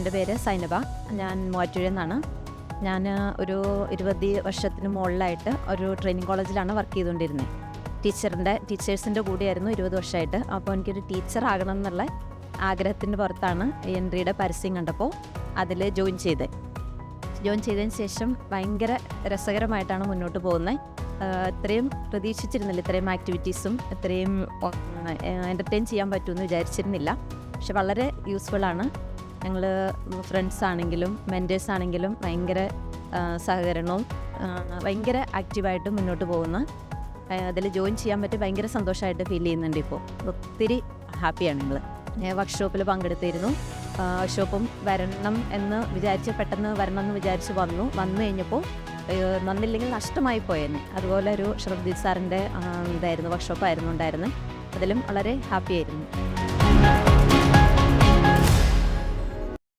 എൻ്റെ പേര് സൈനബ. ഞാൻ മൂവാറ്റുപുഴയിൽ നിന്നാണ്. ഞാൻ ഒരു 20 വർഷത്തിന് മുകളിലായിട്ട് ഒരു ട്രെയിനിങ് കോളേജിലാണ് വർക്ക് ചെയ്തുകൊണ്ടിരുന്നത്. ടീച്ചേഴ്സിൻ്റെ കൂടെയായിരുന്നു 20 വർഷമായിട്ട്. അപ്പോൾ എനിക്കൊരു ടീച്ചർ ആകണം എന്നുള്ള ആഗ്രഹത്തിൻ്റെ പുറത്താണ് എൻട്രിയുടെ പരസ്യം കണ്ടപ്പോൾ അതിൽ ജോയിൻ ചെയ്തതിന് ശേഷം ഭയങ്കര രസകരമായിട്ടാണ് മുന്നോട്ട് പോകുന്നത്. ഇത്രയും പ്രതീക്ഷിച്ചിരുന്നില്ല, ഇത്രയും ആക്ടിവിറ്റീസും ഇത്രയും എൻ്റർടൈൻ ചെയ്യാൻ പറ്റുമെന്ന് വിചാരിച്ചിരുന്നില്ല. പക്ഷെ വളരെ യൂസ്ഫുള്ളാണ്. ഞങ്ങൾ ഫ്രണ്ട്സ് ആണെങ്കിലും മെൻറ്റേഴ്സ് ആണെങ്കിലും ഭയങ്കര സഹകരണവും ഭയങ്കര ആക്റ്റീവായിട്ട് മുന്നോട്ട് പോകുന്ന അതിൽ ജോയിൻ ചെയ്യാൻ പറ്റി ഭയങ്കര സന്തോഷമായിട്ട് ഫീൽ ചെയ്യുന്നുണ്ട്. ഇപ്പോൾ ഒത്തിരി ഹാപ്പിയാണ് ഞങ്ങൾ. വർക്ക്ഷോപ്പിൽ പങ്കെടുത്തിരുന്നു. വർക്ക്ഷോപ്പും പെട്ടെന്ന് വരണം എന്ന് വിചാരിച്ച് വന്നു കഴിഞ്ഞപ്പോൾ വന്നില്ലെങ്കിൽ നഷ്ടമായി പോയെന്നെ. അതുപോലെ ഒരു ശ്രദ്ധി സാറിൻ്റെ വർക്ക്ഷോപ്പായിരുന്നു ഉണ്ടായിരുന്നത്. അതിലും വളരെ ഹാപ്പിയായിരുന്നു.